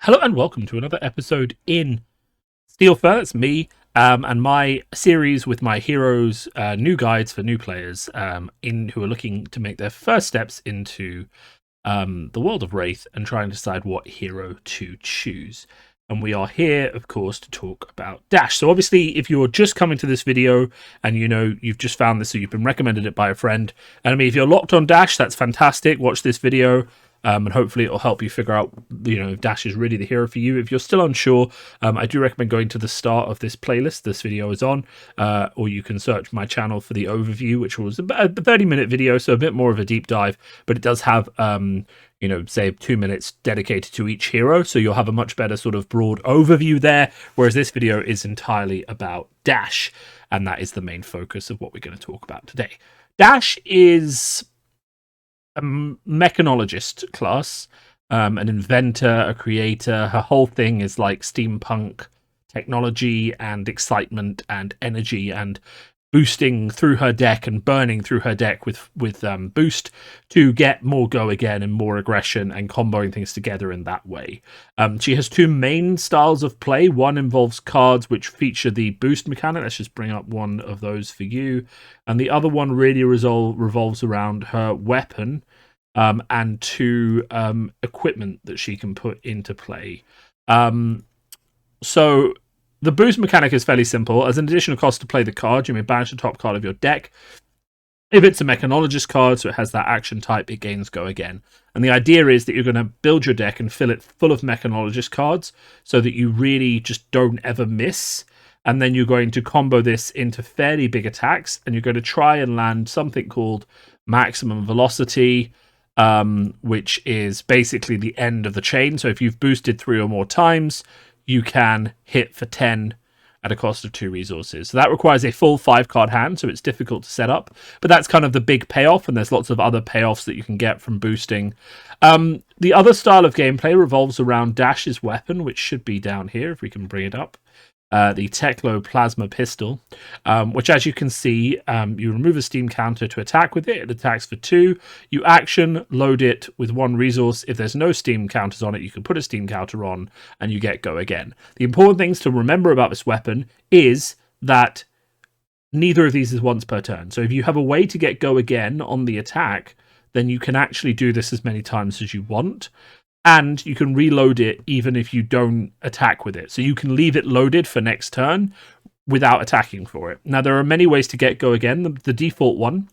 Hello and welcome to another episode in Steel Fur. That's me and my series with my heroes, new guides for new players who are looking to make their first steps into the world of Wraith and trying to decide what hero to choose. And we are here, of course, to talk about Dash. So obviously, if you're just coming to this video and you've just found this or you've been recommended it by a friend, and I mean, if you're locked on Dash, that's fantastic. Watch this video. And hopefully it'll help you figure out, if Dash is really the hero for you. If you're still unsure, I do recommend going to the start of this playlist this video is on, or you can search my channel for the overview, which was about a 30-minute video, so a bit more of a deep dive, but it does have, say 2 minutes dedicated to each hero, so you'll have a much better sort of broad overview there, whereas this video is entirely about Dash, and that is the main focus of what we're going to talk about today. Dash is a mechanologist class, an inventor, a creator. Her whole thing is like steampunk technology and excitement and energy and boosting through her deck and burning through her deck with boost to get more go again and more aggression and comboing things together in that way. She has two main styles of play. One involves cards which feature the boost mechanic. Let's just bring up one of those for you. And the other one really revolves around her weapon and two equipment that she can put into play. So the boost mechanic is fairly simple. As an additional cost to play the card, you may banish the top card of your deck. If it's a mechanologist card, so it has that action type, it gains go again. And the idea is that you're going to build your deck and fill it full of mechanologist cards so that you really just don't ever miss. And then you're going to combo this into fairly big attacks, and you're going to try and land something called maximum velocity, which is basically the end of the chain. So if you've boosted 3 or more times, you can hit for 10 at a cost of 2 resources. So that requires a full 5-card hand, so it's difficult to set up. But that's kind of the big payoff, and there's lots of other payoffs that you can get from boosting. The other style of gameplay revolves around Dash's weapon, which should be down here, if we can bring it up. The Teklo Plasma Pistol, which, as you can see, you remove a steam counter to attack with it. It attacks for 2. You action load it with 1 resource. If there's no steam counters on it, you can put a steam counter on and you get go again. The important things to remember about this weapon is that neither of these is once per turn. So if you have a way to get go again on the attack, then you can actually do this as many times as you want. And you can reload it even if you don't attack with it. So you can leave it loaded for next turn without attacking for it. Now, there are many ways to get go again. The default one.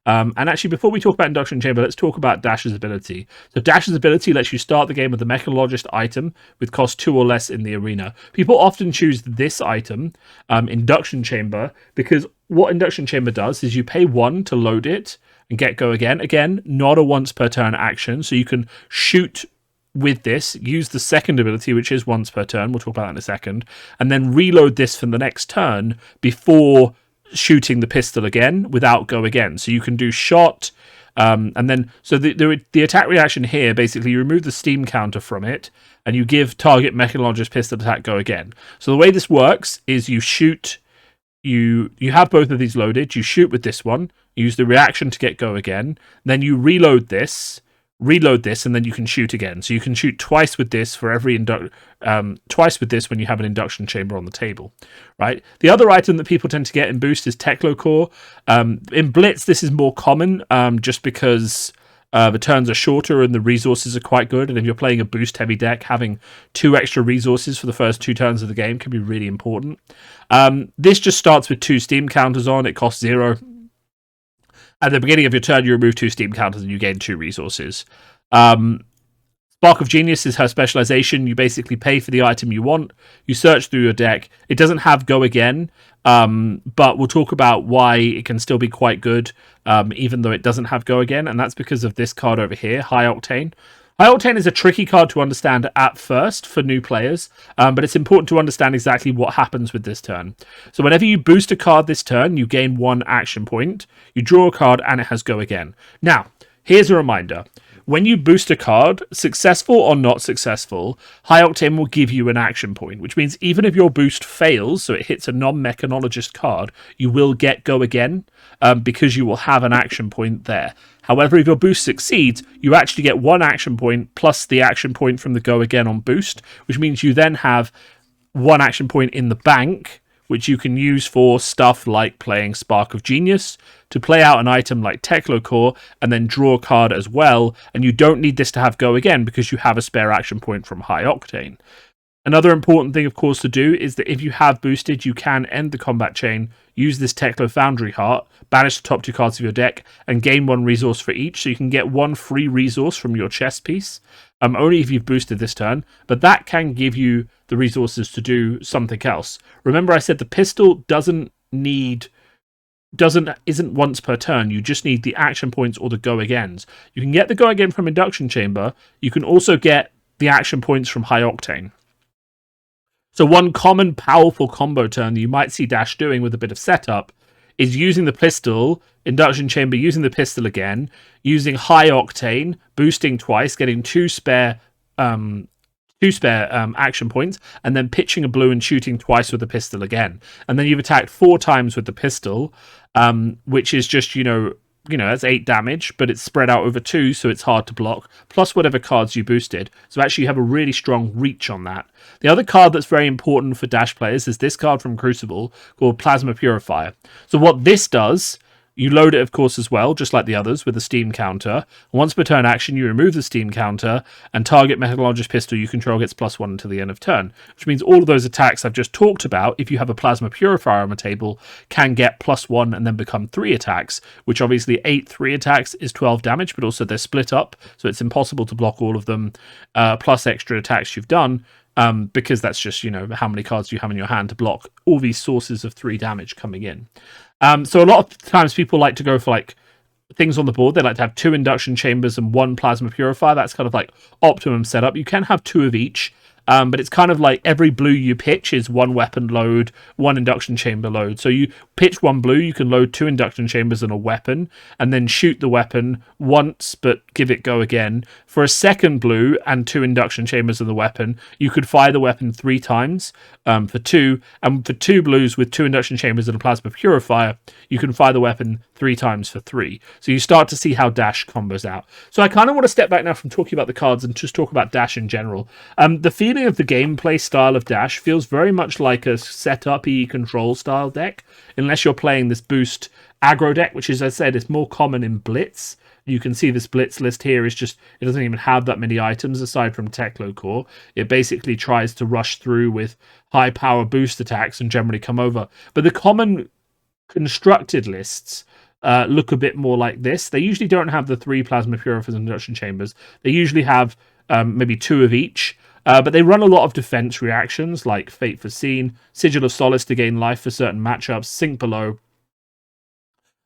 And actually, before we talk about Induction Chamber, let's talk about Dash's ability. So Dash's ability lets you start the game with a Mechanologist item with cost 2 or less in the arena. People often choose this item, Induction Chamber, because what Induction Chamber does is you pay 1 to load it and get go again. Again, not a once per turn action. So you can shoot with this, use the second ability, which is once per turn. We'll talk about that in a second. And then reload this for the next turn before shooting the pistol again without go again. So you can do shot, and then so the attack reaction here, basically you remove the steam counter from it and you give target mechanologist pistol attack go again. So the way this works is you shoot, you have both of these loaded, you shoot with this one, you use the reaction to get go again, then you reload this, and then you can shoot again. So you can shoot twice with this for every twice with this when you have an induction chamber on the table, right? The other item that people tend to get in boost is Teklo Core. In Blitz, this is more common, just because the turns are shorter and the resources are quite good. And if you're playing a boost heavy deck, having 2 extra resources for the first 2 turns of the game can be really important. This just starts with 2 steam counters on. It costs 0. At the beginning of your turn, you remove 2 steam counters and you gain 2 resources. Spark of Genius is her specialization. You basically pay for the item you want. You search through your deck. It doesn't have go again, but we'll talk about why it can still be quite good, even though it doesn't have go again. And that's because of this card over here, High Octane. High Octane is a tricky card to understand at first for new players, but it's important to understand exactly what happens with this turn. So whenever you boost a card this turn, you gain 1 action point, you draw a card, and it has go again. Now, here's a reminder. when you boost a card, successful or not successful, High Octane will give you an action point, which means even if your boost fails, so it hits a non-mechanologist card, you will get go again, because you will have an action point there. However, if your boost succeeds, you actually get one action point plus the action point from the go again on boost, which means you then have one action point in the bank, which you can use for stuff like playing Spark of Genius, to play out an item like Teklo Core, and then draw a card as well, and you don't need this to have go again because you have a spare action point from High Octane. Another important thing, of course, to do is that if you have boosted, you can end the combat chain, use this Teklo Foundry Heart, banish the top 2 cards of your deck, and gain 1 resource for each, so you can get 1 free resource from your chess piece, only if you've boosted this turn, but that can give you the resources to do something else. Remember I said the pistol isn't once per turn, you just need the action points or the go agains. You can get the go again from Induction Chamber, you can also get the action points from High Octane. So one common powerful combo turn that you might see Dash doing with a bit of setup is using the pistol, Induction Chamber, using the pistol again, using High Octane, boosting twice, getting 2 spare action points, and then pitching a blue and shooting twice with the pistol again. And then you've attacked 4 times with the pistol, which is just, that's 8 damage, but it's spread out over 2, so it's hard to block, plus whatever cards you boosted. So actually you have a really strong reach on that. The other card that's very important for Dash players is this card from Crucible called Plasma Purifier. So what this does, you load it, of course, as well, just like the others, with a Steam counter. Once per turn action, you remove the Steam counter, and target Mechanologist pistol you control gets +1 until the end of turn, which means all of those attacks I've just talked about, if you have a Plasma Purifier on the table, can get +1 and then become 3 attacks, which obviously 8 3 attacks is 12 damage, but also they're split up, so it's impossible to block all of them, plus extra attacks you've done, because that's just, how many cards you have in your hand to block all these sources of 3 damage coming in. So a lot of times people like to go for things on the board. They like to have 2 induction chambers and 1 plasma purifier. That's kind of like optimum setup. You can have 2 of each, but it's kind of like every blue you pitch is 1 weapon load, 1 induction chamber load. So you pitch 1 blue, you can load 2 induction chambers and a weapon, and then shoot the weapon once, but give it go again. For a second blue and 2 induction chambers and the weapon, you could fire the weapon 3 times for 2, and for 2 blues with 2 induction chambers and a plasma purifier, you can fire the weapon 3 times for 3. So you start to see how Dash combos out. So I kind of want to step back now from talking about the cards and just talk about Dash in general. The feeling of the gameplay style of Dash feels very much like a setup-y control style deck, unless you're playing this boost aggro deck, which, as I said, is more common in Blitz. You can see this Blitz list here is just, it doesn't even have that many items aside from Teklo Core. It basically tries to rush through with high power boost attacks and generally come over. But the common constructed lists look a bit more like this. They usually don't have the 3 plasma purifiers and induction chambers. They usually have maybe 2 of each. But they run a lot of defense reactions like Fate Foreseen, Sigil of Solace to gain life for certain matchups, Sink Below,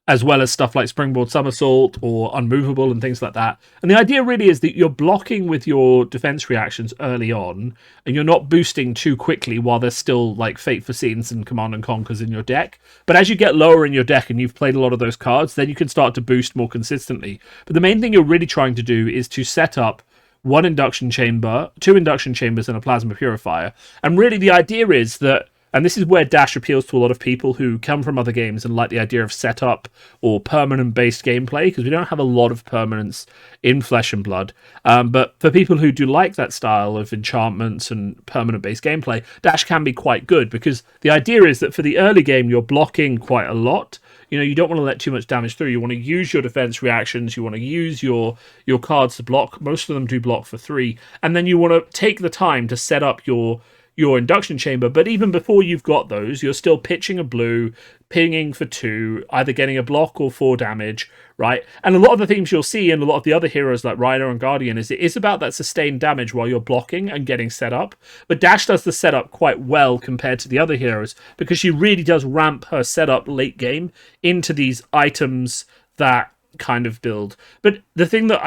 as well as stuff like Springboard Somersault or Unmovable and things like that. And the idea really is that you're blocking with your defense reactions early on, and you're not boosting too quickly while there's still like Fate Foreseens and Command and Conquers in your deck. But as you get lower in your deck and you've played a lot of those cards, then you can start to boost more consistently. But the main thing you're really trying to do is to set up 1 induction chamber, 2 induction chambers, and a plasma purifier. And really the idea is that, and this is where Dash appeals to a lot of people who come from other games and like the idea of setup or permanent-based gameplay, because we don't have a lot of permanence in Flesh and Blood. But for people who do like that style of enchantments and permanent-based gameplay, Dash can be quite good, because the idea is that for the early game, you're blocking quite a lot. You don't want to let too much damage through. You want to use your defense reactions. You want to use your cards to block. Most of them do block for 3. And then you want to take the time to set up your induction chamber. But even before you've got those, you're still pitching a blue, pinging for 2, either getting a block or 4 damage, right? And a lot of the themes you'll see in a lot of the other heroes like Rhino and Guardian is it is about that sustained damage while you're blocking and getting set up. But Dash does the setup quite well compared to the other heroes, because she really does ramp her setup late game into these items that kind of build. But the thing that,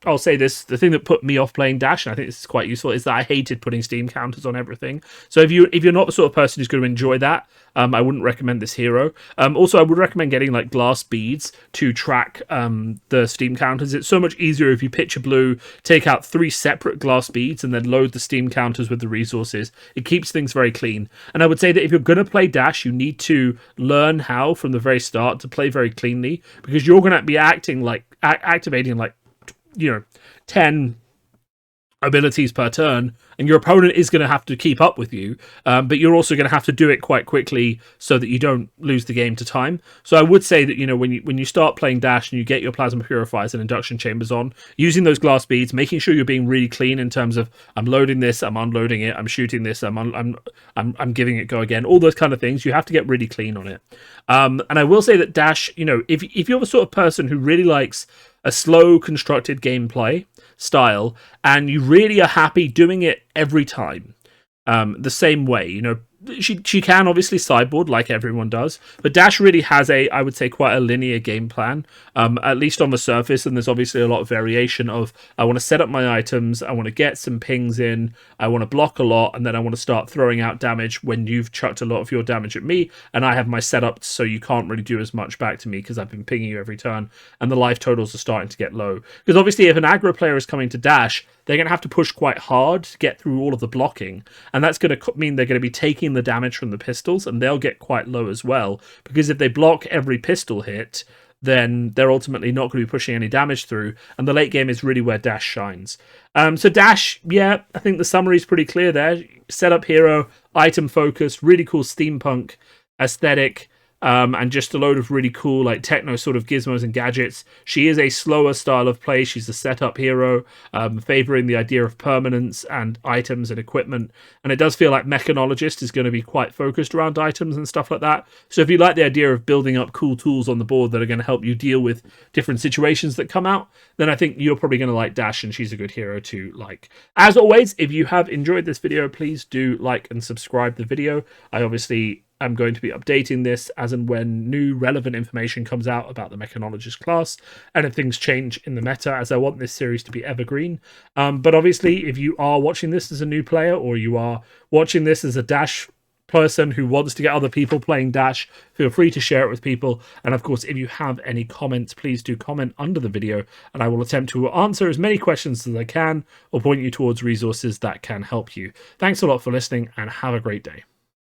I'll say this: the thing that put me off playing Dash, and I think this is quite useful, is that I hated putting Steam counters on everything. So if you're not the sort of person who's going to enjoy that, I wouldn't recommend this hero. Also, I would recommend getting like glass beads to track the Steam counters. It's so much easier if you pitch a blue, take out 3 separate glass beads, and then load the Steam counters with the resources. It keeps things very clean. And I would say that if you're going to play Dash, you need to learn how from the very start to play very cleanly, because you're going to be activating like 10 abilities per turn, and your opponent is going to have to keep up with you, but you're also going to have to do it quite quickly so that you don't lose the game to time. So I would say that when you start playing Dash and you get your plasma purifiers and induction chambers on, using those glass beads, making sure you're being really clean in terms of I'm loading this, I'm unloading it, I'm shooting this, I'm giving it go again, all those kind of things. You have to get really clean on it. And I will say that Dash, if you're the sort of person who really likes a slow constructed gameplay style and you really are happy doing it every time the same way, she can obviously sideboard like everyone does, but Dash really has I would say, quite a linear game plan, at least on the surface. And there's obviously a lot of variation of, I want to set up my items, I want to get some pings in, I want to block a lot, and then I want to start throwing out damage when you've chucked a lot of your damage at me, and I have my setup so you can't really do as much back to me because I've been pinging you every turn, and the life totals are starting to get low. Because obviously if an aggro player is coming to Dash, they're going to have to push quite hard to get through all of the blocking, and that's going to mean they're going to be taking the damage from the pistols, and they'll get quite low as well, because if they block every pistol hit, then they're ultimately not going to be pushing any damage through, and the late game is really where Dash shines. So Dash, yeah, I think the summary is pretty clear there. Setup hero, item focused, really cool steampunk aesthetic, and just a load of really cool like techno sort of gizmos and gadgets. She is a slower style of play. She's a setup hero, favoring the idea of permanence and items and equipment. And it does feel like Mechanologist is going to be quite focused around items and stuff like that. So if you like the idea of building up cool tools on the board that are going to help you deal with different situations that come out, then I think you're probably going to like Dash, and she's a good hero to like. As always, if you have enjoyed this video, please do like and subscribe the video. I obviously I'm going to be updating this as and when new relevant information comes out about the Mechanologist class, and if things change in the meta, as I want this series to be evergreen. But obviously, if you are watching this as a new player, or you are watching this as a Dash person who wants to get other people playing Dash, feel free to share it with people. And of course, if you have any comments, please do comment under the video, and I will attempt to answer as many questions as I can, or point you towards resources that can help you. Thanks a lot for listening, and have a great day.